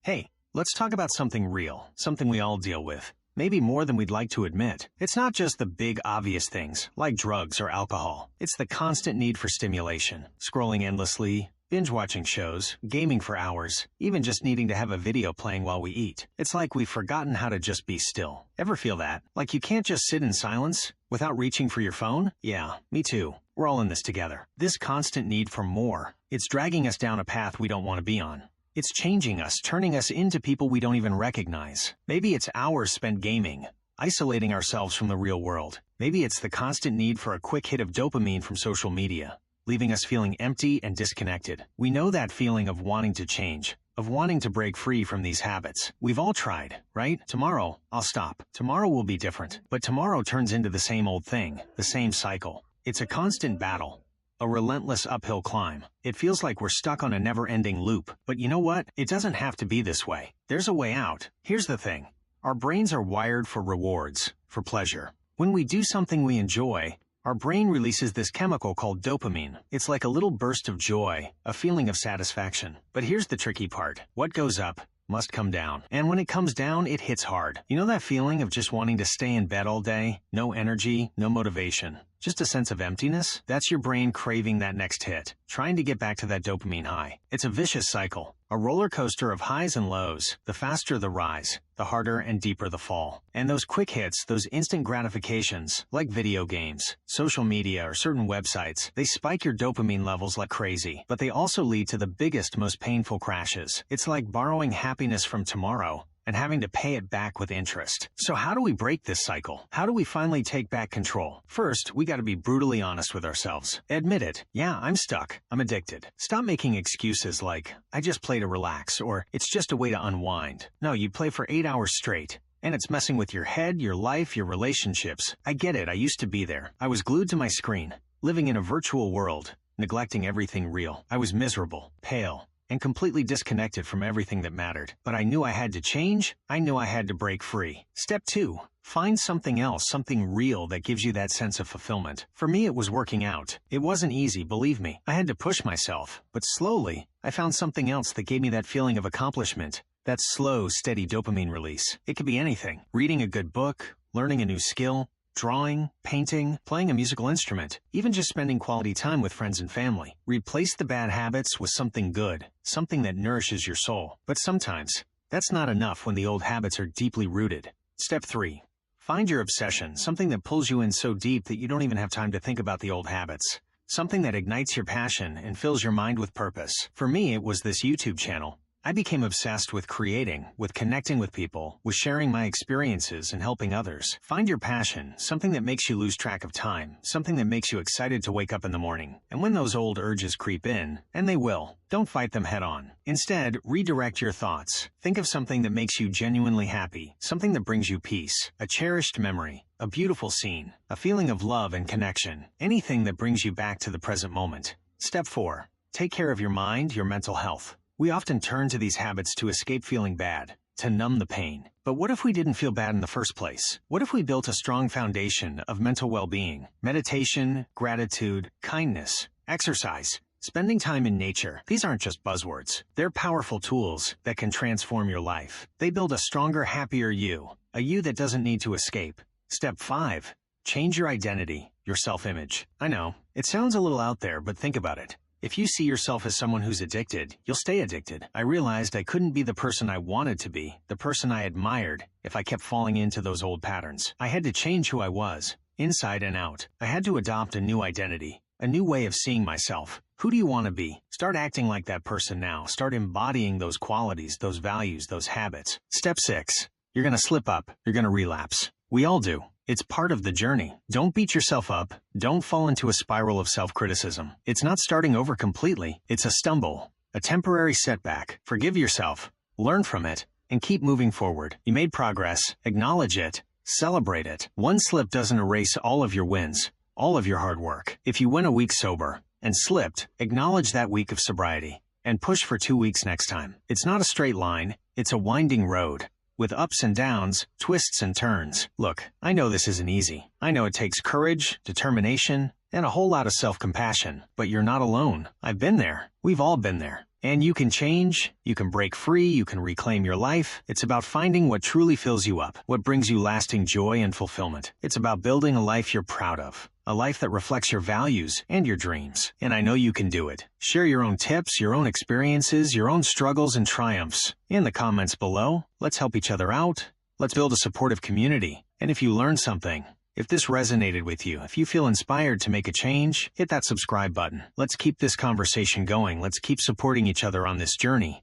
Hey, let's talk about something real, something we all deal with. Maybe more than we'd like to admit. It's not just the big obvious things, like drugs or alcohol. It's the constant need for stimulation, scrolling endlessly, binge-watching shows, gaming for hours, even just needing to have a video playing while we eat. It's like we've forgotten how to just be still. Ever feel that? Like you can't just sit in silence without reaching for your phone? Yeah, me too. We're all in this together. This constant need for more, it's dragging us down a path we don't want to be on. It's changing us, turning us into people we don't even recognize. Maybe it's hours spent gaming, isolating ourselves from the real world. Maybe it's the constant need for a quick hit of dopamine from social media, leaving us feeling empty and disconnected. We know that feeling of wanting to change, of wanting to break free from these habits. We've all tried, right? Tomorrow, I'll stop. Tomorrow will be different. But tomorrow turns into the same old thing, the same cycle. It's a constant battle. A relentless uphill climb. It feels like we're stuck on a never-ending loop. But you know what? It doesn't have to be this way. There's a way out. Here's the thing. Our brains are wired for rewards, for pleasure. When we do something we enjoy, our brain releases this chemical called dopamine. It's like a little burst of joy, a feeling of satisfaction. But here's the tricky part. What goes up must come down. And when it comes down, it hits hard. You know that feeling of just wanting to stay in bed all day? No energy, no motivation. Just a sense of emptiness? That's your brain craving that next hit, trying to get back to that dopamine high. It's a vicious cycle, a roller coaster of highs and lows. The faster the rise, the harder and deeper the fall. And those quick hits, those instant gratifications, like video games, social media, or certain websites, they spike your dopamine levels like crazy. But they also lead to the biggest, most painful crashes. It's like borrowing happiness from tomorrow and having to pay it back with interest. So how do we break this cycle? How do we finally take back control? First, we gotta be brutally honest with ourselves. Admit it. Yeah, I'm stuck. I'm addicted. Stop making excuses like, I just play to relax, or it's just a way to unwind. No, you play for 8 hours straight. And it's messing with your head, your life, your relationships. I get it, I used to be there. I was glued to my screen, living in a virtual world, neglecting everything real. I was miserable, pale, and completely disconnected from everything that mattered. But I knew I had to change. I knew I had to break free. Step 2. Find something else, something real that gives you that sense of fulfillment. For me, it was working out. It wasn't easy, believe me. I had to push myself. But slowly, I found something else that gave me that feeling of accomplishment. That slow, steady dopamine release. It could be anything. Reading a good book, learning a new skill, drawing, painting, playing a musical instrument, even just spending quality time with friends and family. Replace the bad habits with something good, something that nourishes your soul. But sometimes, that's not enough when the old habits are deeply rooted. Step 3. Find your obsession, something that pulls you in so deep that you don't even have time to think about the old habits. Something that ignites your passion and fills your mind with purpose. For me, it was this YouTube channel. I became obsessed with creating, with connecting with people, with sharing my experiences and helping others. Find your passion, something that makes you lose track of time, something that makes you excited to wake up in the morning. And when those old urges creep in, and they will, don't fight them head on. Instead, redirect your thoughts. Think of something that makes you genuinely happy, something that brings you peace, a cherished memory, a beautiful scene, a feeling of love and connection, anything that brings you back to the present moment. Step 4. Take care of your mind, your mental health. We often turn to these habits to escape feeling bad, to numb the pain. But what if we didn't feel bad in the first place? What if we built a strong foundation of mental well-being? Meditation, gratitude, kindness, exercise, spending time in nature. These aren't just buzzwords. They're powerful tools that can transform your life. They build a stronger, happier you, a you that doesn't need to escape. Step 5. Change your identity, your self-image. I know, it sounds a little out there, but think about it. If you see yourself as someone who's addicted, you'll stay addicted. I realized I couldn't be the person I wanted to be, the person I admired, if I kept falling into those old patterns. I had to change who I was, inside and out. I had to adopt a new identity, a new way of seeing myself. Who do you want to be? Start acting like that person now. Start embodying those qualities, those values, those habits. Step 6. You're gonna slip up. You're gonna relapse. We all do. It's part of the journey. Don't beat yourself up. Don't fall into a spiral of self-criticism. It's not starting over completely. It's a stumble, a temporary setback. Forgive yourself, learn from it, and keep moving forward. You made progress. Acknowledge it. Celebrate it. One slip doesn't erase all of your wins, all of your hard work. If you went a week sober and slipped, acknowledge that week of sobriety and push for 2 weeks next time. It's not a straight line. It's a winding road, with ups and downs, twists and turns. Look, I know this isn't easy. I know it takes courage, determination, and a whole lot of self-compassion. But you're not alone. I've been there. We've all been there. And you can change, you can break free, you can reclaim your life. It's about finding what truly fills you up, what brings you lasting joy and fulfillment. It's about building a life you're proud of, a life that reflects your values and your dreams. And I know you can do it. Share your own tips, your own experiences, your own struggles and triumphs in the comments below. Let's help each other out. Let's build a supportive community. And if you learned something, if this resonated with you, if you feel inspired to make a change, hit that subscribe button. Let's keep this conversation going. Let's keep supporting each other on this journey.